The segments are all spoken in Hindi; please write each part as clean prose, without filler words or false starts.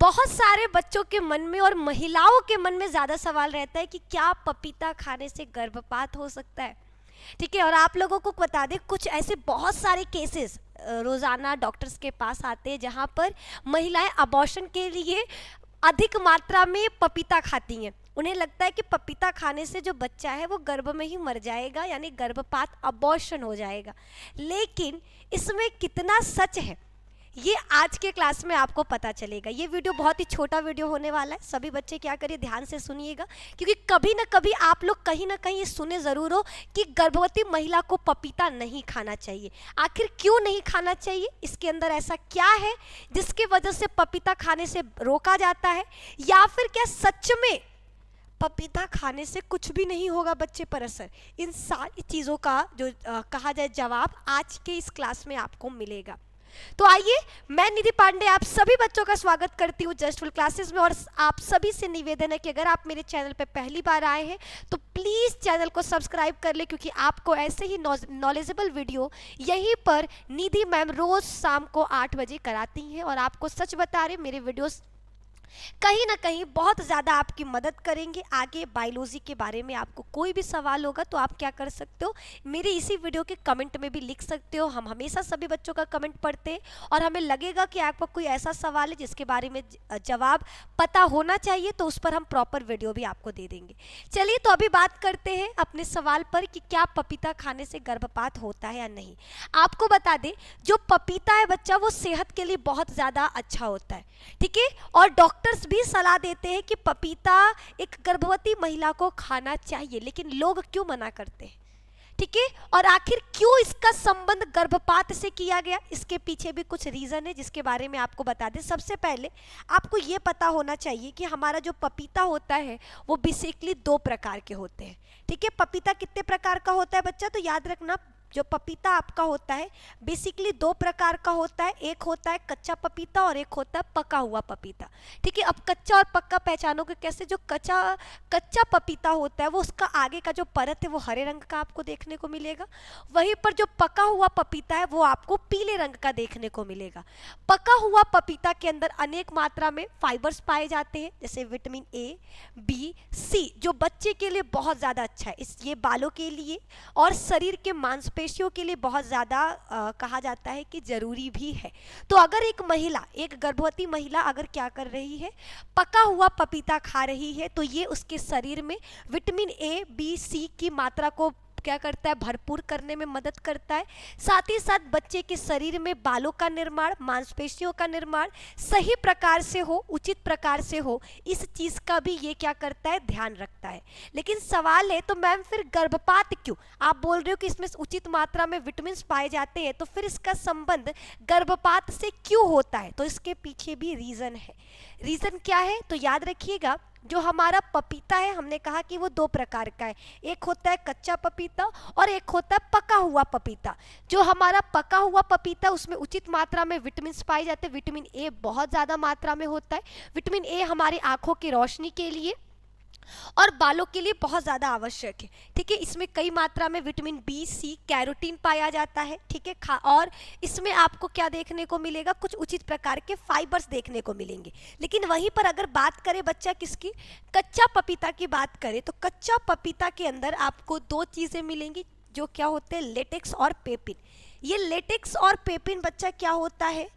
बहुत सारे बच्चों के मन में और महिलाओं के मन में ज़्यादा सवाल रहता है कि क्या पपीता खाने से गर्भपात हो सकता है। ठीक है, और आप लोगों को बता दें कुछ ऐसे बहुत सारे केसेस रोज़ाना डॉक्टर्स के पास आते हैं जहाँ पर महिलाएं अबॉर्शन के लिए अधिक मात्रा में पपीता खाती हैं। उन्हें लगता है कि पपीता खाने से जो बच्चा है वो गर्भ में ही मर जाएगा, यानी गर्भपात अबॉर्शन हो जाएगा। लेकिन इसमें कितना सच है ये आज के क्लास में आपको पता चलेगा। ये वीडियो बहुत ही छोटा वीडियो होने वाला है, सभी बच्चे क्या करिए ध्यान से सुनिएगा, क्योंकि कभी ना कभी आप लोग कहीं ना कहीं ये सुने ज़रूर हो कि गर्भवती महिला को पपीता नहीं खाना चाहिए। आखिर क्यों नहीं खाना चाहिए, इसके अंदर ऐसा क्या है जिसकी वजह से पपीता खाने से रोका जाता है, या फिर क्या सच में पपीता खाने से कुछ भी नहीं होगा बच्चे पर असर। इन सारी चीज़ों का जो कहा जाए जवाब आज के इस क्लास में आपको मिलेगा। तो आइए, मैं निधि पांडे आप सभी बच्चों का स्वागत करती हूँ जस्टफुल क्लासेस में। और आप सभी से निवेदन है कि अगर आप मेरे चैनल पर पहली बार आए हैं तो प्लीज़ चैनल को सब्सक्राइब कर ले, क्योंकि आपको ऐसे ही नॉलेजेबल वीडियो यहीं पर निधि मैम रोज़ शाम को 8 बजे कराती हैं। और आपको सच बता रहे, मेरे वीडियोस कहीं ना कहीं बहुत ज़्यादा आपकी मदद करेंगे। आगे बायोलॉजी के बारे में आपको कोई भी सवाल होगा तो आप क्या कर सकते हो, मेरे इसी वीडियो के कमेंट में भी लिख सकते हो। हम हमेशा सभी बच्चों का कमेंट पढ़ते हैं और हमें लगेगा कि आपको कोई ऐसा सवाल है जिसके बारे में जवाब पता होना चाहिए, तो उस पर हम प्रॉपर वीडियो भी आपको दे देंगे। चलिए, तो अभी बात करते हैं अपने सवाल पर कि क्या पपीता खाने से गर्भपात होता है या नहीं। आपको बता दें, जो पपीता है बच्चा वो सेहत के लिए बहुत ज़्यादा अच्छा होता है। ठीक है, और डॉक्टर्स भी सलाह देते हैं कि पपीता एक गर्भवती महिला को खाना चाहिए, लेकिन लोग क्यों मना करते हैं। ठीक है, और आखिर क्यों इसका संबंध गर्भपात से किया गया, इसके पीछे भी कुछ रीज़न है जिसके बारे में आपको बता दें। सबसे पहले आपको ये पता होना चाहिए कि हमारा जो पपीता होता है वो बेसिकली 2 प्रकार के होते हैं। ठीक है, पपीता कितने प्रकार का होता है बच्चा, तो याद रखना, जो पपीता आपका होता है बेसिकली 2 प्रकार का होता है। एक होता है कच्चा पपीता और एक होता है पका हुआ पपीता। ठीक है, अब कच्चा और पक्का पहचानोगे कैसे। जो कच्चा पपीता होता है वो उसका आगे का जो परत है वो हरे रंग का आपको देखने को मिलेगा, वहीं पर जो पका हुआ पपीता है वो आपको पीले रंग का देखने को मिलेगा। पका हुआ पपीता के अंदर अनेक मात्रा में फाइबर्स पाए जाते हैं, जैसे विटामिन ए, बी, सी, जो बच्चे के लिए बहुत ज़्यादा अच्छा है। ये बालों के लिए और शरीर के मांसपेशियों के लिए बहुत ज़्यादा कहा जाता है कि ज़रूरी भी है। तो अगर एक गर्भवती महिला अगर क्या कर रही है, पका हुआ पपीता खा रही है, तो ये उसके शरीर में विटामिन ए, बी, सी की मात्रा को क्या करता है, भरपूर करने में मदद करता है। साथ ही साथ बच्चे के शरीर में बालों का निर्माण, मांसपेशियों का निर्माण सही प्रकार से हो, उचित प्रकार से हो, इस चीज़ का भी ये क्या करता है, ध्यान रखता है। लेकिन सवाल है, तो मैम फिर गर्भपात क्यों। आप बोल रहे हो कि इसमें उचित मात्रा में विटामिन पाए जाते हैं, तो फिर इसका संबंध गर्भपात से क्यों होता है, तो इसके पीछे भी रीज़न है। रीज़न क्या है, तो याद रखिएगा, जो हमारा पपीता है हमने कहा कि वो 2 प्रकार का है। एक होता है कच्चा पपीता और एक होता है पका हुआ पपीता। जो हमारा पका हुआ पपीता उसमें उचित मात्रा में विटामिन पाए जाते हैं। विटामिन ए बहुत ज़्यादा मात्रा में होता है। विटामिन ए हमारी आँखों की रोशनी के लिए और बालों के लिए बहुत ज़्यादा आवश्यक है। ठीक है, इसमें कई मात्रा में विटामिन बी, सी, कैरोटीन पाया जाता है। ठीक है, और इसमें आपको क्या देखने को मिलेगा, कुछ उचित प्रकार के फाइबर्स देखने को मिलेंगे। लेकिन वहीं पर अगर बात करें बच्चा किसकी, कच्चा पपीता की बात करें, तो कच्चा पपीता के अंदर आपको 2 चीज़ें मिलेंगी जो क्या होते हैं, लेटेक्स और पेपिन। ये लेटेक्स और पेपिन बच्चा क्या होता है,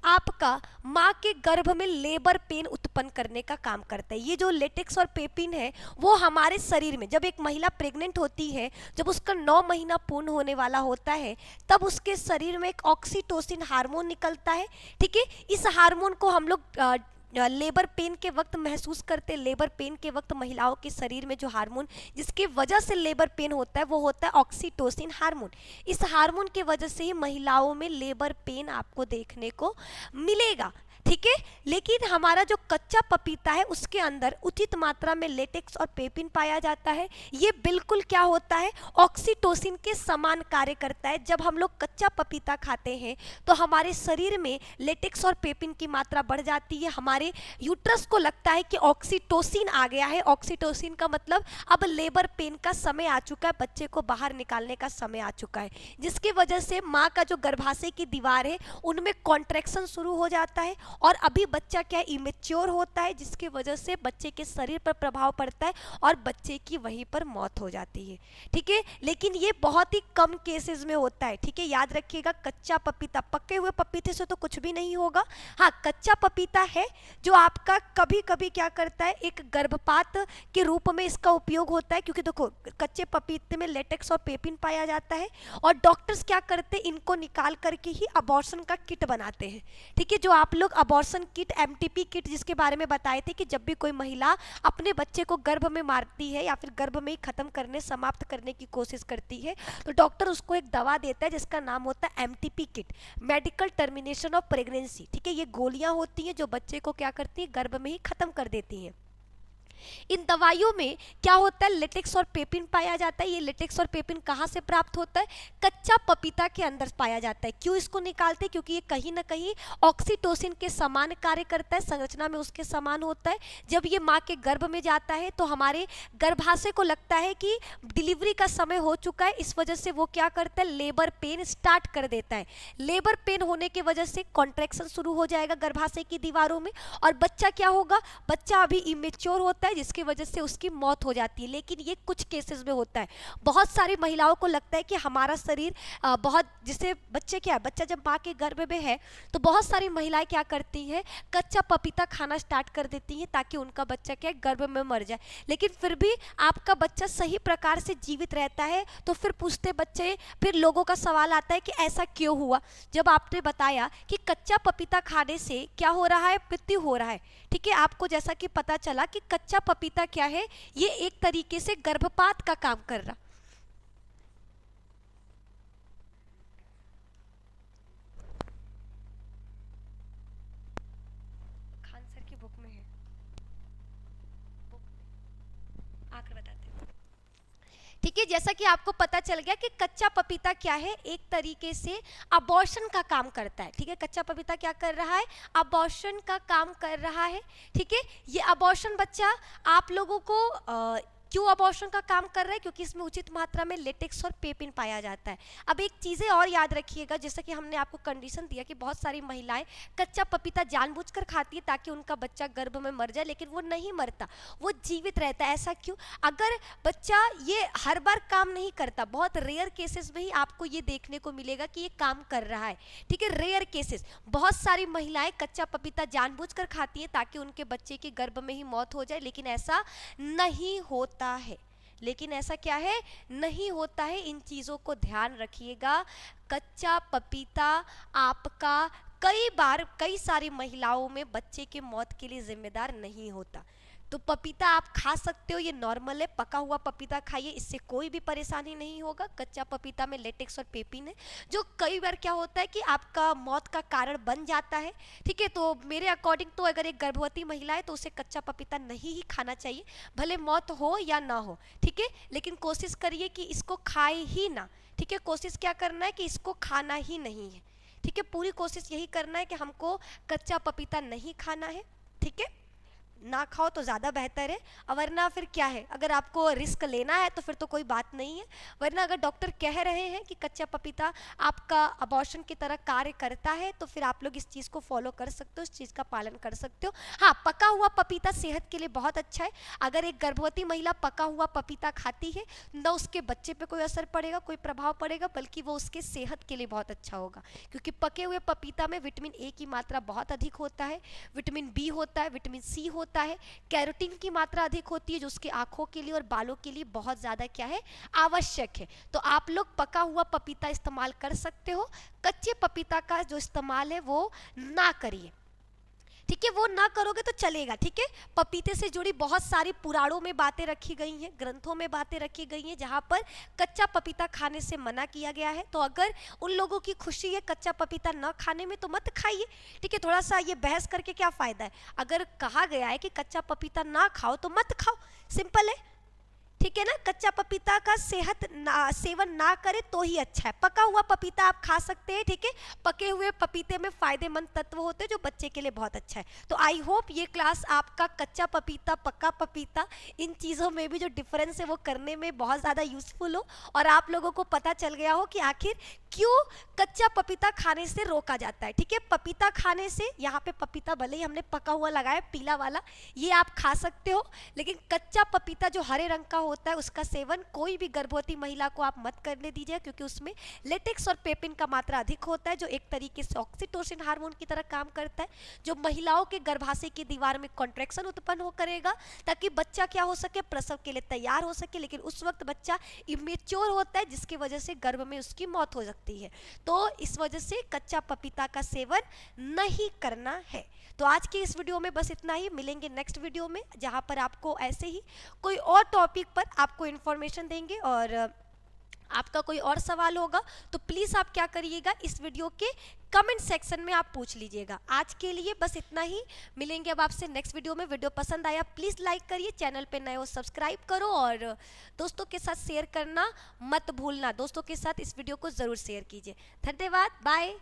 आपका माँ के गर्भ में लेबर पेन उत्पन्न करने का काम करता है। ये जो लेटेक्स और पेपिन है वो हमारे शरीर में, जब एक महिला प्रेग्नेंट होती है, जब उसका 9 महीना पूर्ण होने वाला होता है, तब उसके शरीर में एक ऑक्सीटोसिन हार्मोन निकलता है। ठीक है, इस हार्मोन को हम लोग लेबर पेन के वक्त महसूस करते हैं। लेबर पेन के वक्त महिलाओं के शरीर में जो हार्मोन जिसकी वजह से लेबर पेन होता है वो होता है ऑक्सीटोसिन हार्मोन। इस हार्मोन की वजह से ही महिलाओं में लेबर पेन आपको देखने को मिलेगा। ठीक है, लेकिन हमारा जो कच्चा पपीता है उसके अंदर उचित मात्रा में लेटेक्स और पेपिन पाया जाता है। ये बिल्कुल क्या होता है, ऑक्सीटोसिन के समान कार्य करता है। जब हम लोग कच्चा पपीता खाते हैं तो हमारे शरीर में लेटेक्स और पेपिन की मात्रा बढ़ जाती है। हमारे यूट्रस को लगता है कि ऑक्सीटोसिन आ गया है। ऑक्सीटोसिन का मतलब अब लेबर पेन का समय आ चुका है, बच्चे को बाहर निकालने का समय आ चुका है, जिसकी वजह से माँ का जो गर्भाशय की दीवार है उनमें कॉन्ट्रैक्शन शुरू हो जाता है और अभी बच्चा क्या इमेच्योर होता है, जिसकी वजह से बच्चे के शरीर पर प्रभाव पड़ता है और बच्चे की वहीं पर मौत हो जाती है। ठीक है, लेकिन ये बहुत ही कम केसेस में होता है। ठीक है, याद रखिएगा, कच्चा पपीता, पके हुए पपीते से तो कुछ भी नहीं होगा। हाँ, कच्चा पपीता है जो आपका कभी कभी क्या करता है, एक गर्भपात के रूप में इसका उपयोग होता है, क्योंकि देखो कच्चे पपीते में लेटेक्स और पेपिन पाया जाता है और डॉक्टर्स क्या करते हैं, इनको निकाल करके ही अबॉर्शन का किट बनाते हैं। ठीक है, जो आप लोग अबॉर्शन किट, एमटीपी किट जिसके बारे में बताए थे कि जब भी कोई महिला अपने बच्चे को गर्भ में मारती है या फिर गर्भ में ही खत्म करने, समाप्त करने की कोशिश करती है, तो डॉक्टर उसको एक दवा देता है जिसका नाम होता है MTP kit, medical termination of pregnancy. ठीक है, ये गोलियां होती हैं जो बच्चे को क्या करती है, गर्भ में ही खत्म कर देती हैं। इन दवाइयों में क्या होता है, लेटेक्स और पेपिन पाया जाता है। ये लेटेक्स और पेपिन कहाँ से प्राप्त होता है, कच्चा पपीता के अंदर पाया जाता है। क्यों इसको निकालते हैं, क्योंकि ये कहीं ना कहीं ऑक्सीटोसिन के समान कार्य करता है, संरचना में उसके समान होता है। जब ये माँ के गर्भ में जाता है तो हमारे गर्भाशय को लगता है कि डिलीवरी का समय हो चुका है, इस वजह से वो क्या करता है, लेबर पेन स्टार्ट कर देता है। लेबर पेन होने की वजह से कॉन्ट्रैक्शन शुरू हो जाएगा गर्भाशय की दीवारों में और बच्चा क्या होगा, बच्चा अभी इमेच्योर होता है, जिसकी वजह से उसकी मौत हो जाती है। लेकिन ये कुछ केसेस में होता है। बहुत सारी महिलाओं को लगता है कि हमारा शरीर बहुत, जिससे बच्चे क्या है, बच्चा जब माँ के गर्भ में है तो बहुत सारी महिलाएं क्या करती हैं, कच्चा पपीता खाना स्टार्ट कर देती हैं ताकि उनका बच्चा क्या है, गर्भ में मर जाए। लेकिन फिर भी आपका बच्चा सही प्रकार से जीवित रहता है। तो फिर पूछते बच्चे, फिर लोगों का सवाल आता है कि ऐसा क्यों हुआ। जब आपने बताया कि कच्चा पपीता खाने से क्या हो रहा है, मृत्यु हो रहा है। ठीक है, आपको जैसा कि पता चला कि कच्चा पपीता क्या है, ये एक तरीके से गर्भपात का काम कर रहा। खान सर की बुक में है, बुक आकर बताते हैं। ठीक है, जैसा कि आपको पता चल गया कि कच्चा पपीता क्या है, एक तरीके से अबॉर्शन का काम करता है। ठीक है, कच्चा पपीता क्या कर रहा है, अबॉर्शन का काम कर रहा है। ठीक है, ये अबॉर्शन बच्चा आप लोगों को क्यों अबॉर्शन का काम कर रहा है, क्योंकि इसमें उचित मात्रा में लेटेक्स और पेपिन पाया जाता है। अब एक चीज़ें और याद रखिएगा, जैसा कि हमने आपको कंडीशन दिया कि बहुत सारी महिलाएं कच्चा पपीता जानबूझकर खाती है ताकि उनका बच्चा गर्भ में मर जाए, लेकिन वो नहीं मरता, वो जीवित रहता है। ऐसा क्यों, अगर बच्चा, ये हर बार काम नहीं करता, बहुत रेयर केसेस में ही आपको ये देखने को मिलेगा कि ये काम कर रहा है। ठीक है, रेयर केसेस। बहुत सारी महिलाएं कच्चा पपीता जानबूझकर खाती है ताकि उनके बच्चे की गर्भ में ही मौत हो जाए, लेकिन ऐसा नहीं होता है। लेकिन ऐसा क्या है, नहीं होता है। इन चीज़ों को ध्यान रखिएगा। कच्चा पपीता आपका कई बार, कई सारी महिलाओं में बच्चे की मौत के लिए जिम्मेदार नहीं होता। तो पपीता आप खा सकते हो, ये नॉर्मल है। पका हुआ पपीता खाइए, इससे कोई भी परेशानी नहीं होगा। कच्चा पपीता में लेटेक्स और पेपिन है जो कई बार क्या होता है कि आपका मौत का कारण बन जाता है। ठीक है, तो मेरे अकॉर्डिंग तो अगर एक गर्भवती महिला है तो उसे कच्चा पपीता नहीं ही खाना चाहिए, भले मौत हो या ना हो। ठीक है, लेकिन कोशिश करिए कि इसको खाए ही ना। ठीक है, कोशिश क्या करना है कि इसको खाना ही नहीं है। ठीक है, पूरी कोशिश यही करना है कि हमको कच्चा पपीता नहीं खाना है। ठीक है, ना खाओ तो ज़्यादा बेहतर है। और वरना फिर क्या है, अगर आपको रिस्क लेना है तो फिर तो कोई बात नहीं है। वरना अगर डॉक्टर कह रहे हैं कि कच्चा पपीता आपका अबॉर्शन की तरह कार्य करता है तो फिर आप लोग इस चीज़ को फॉलो कर सकते हो, इस चीज़ का पालन कर सकते हो। हाँ, पका हुआ पपीता सेहत के लिए बहुत अच्छा है। अगर एक गर्भवती महिला पका हुआ पपीता खाती है, न उसके बच्चे पे कोई असर पड़ेगा, कोई प्रभाव पड़ेगा, बल्कि वो उसके सेहत के लिए बहुत अच्छा होगा। क्योंकि पके हुए पपीता में विटामिन ए की मात्रा बहुत अधिक होता है, विटामिन बी होता है, विटामिन सी होता है, कैरोटीन की मात्रा अधिक होती है जो उसके आंखों के लिए और बालों के लिए बहुत ज़्यादा क्या है, आवश्यक है। तो आप लोग पका हुआ पपीता इस्तेमाल कर सकते हो। कच्चे पपीता का जो इस्तेमाल है वो ना करिए। ठीक है, वो ना करोगे तो चलेगा। ठीक है, पपीते से जुड़ी बहुत सारी पुराणों में बातें रखी गई हैं, ग्रंथों में बातें रखी गई हैं जहाँ पर कच्चा पपीता खाने से मना किया गया है। तो अगर उन लोगों की खुशी है कच्चा पपीता न खाने में तो मत खाइए। ठीक है, थोड़ा सा ये बहस करके क्या फ़ायदा है। अगर कहा गया है कि कच्चा पपीता ना खाओ तो मत खाओ, सिंपल है। ठीक है ना। कच्चा पपीता का सेवन ना करें तो ही अच्छा है। पका हुआ पपीता आप खा सकते हैं, ठीक है। पके हुए पपीते में फायदेमंद तत्व होते हैं जो बच्चे के लिए बहुत अच्छा है। तो आई होप ये क्लास आपका कच्चा पपीता, पक्का पपीता, इन चीज़ों में भी जो डिफरेंस है वो करने में बहुत ज़्यादा यूजफुल हो, और आप लोगों को पता चल गया हो कि आखिर क्यों कच्चा पपीता खाने से रोका जाता है, ठीक है। पपीता खाने से, यहाँ पे पपीता भले ही हमने पका हुआ लगाया पीला वाला, ये आप खा सकते हो, लेकिन कच्चा पपीता जो हरे रंग का होता है उसका सेवन कोई भी गर्भवती महिला को आप मत करने दीजिए, क्योंकि उसमें लेटेक्स और पेपिन का मात्रा अधिक होता है, जो एक तरीके से ऑक्सीटोसिन हार्मोन की तरह काम करता है, जो महिलाओं के गर्भाशय की दीवार में कॉन्ट्रैक्शन उत्पन्न हो करेगा, ताकि बच्चा क्या हो सके, प्रसव के लिए तैयार हो सके। लेकिन उस वक्त बच्चा इमेच्योर होता है, जिसकी वजह से गर्भ में उसकी मौत हो सकती है। तो इस वजह से कच्चा पपीता का सेवन नहीं करना है। तो आज की इस वीडियो में बस इतना ही। मिलेंगे नेक्स्ट वीडियो में, जहां पर आपको ऐसे ही कोई और टॉपिक पर आपको इन्फॉर्मेशन देंगे, और आपका कोई और सवाल होगा तो प्लीज़ आप क्या करिएगा, इस वीडियो के कमेंट सेक्शन में आप पूछ लीजिएगा। आज के लिए बस इतना ही। मिलेंगे अब आपसे नेक्स्ट वीडियो में। वीडियो पसंद आया प्लीज़ लाइक करिए, चैनल पे नए हो सब्सक्राइब करो, और दोस्तों के साथ शेयर करना मत भूलना। दोस्तों के साथ इस वीडियो को ज़रूर शेयर कीजिए। धन्यवाद, बाय।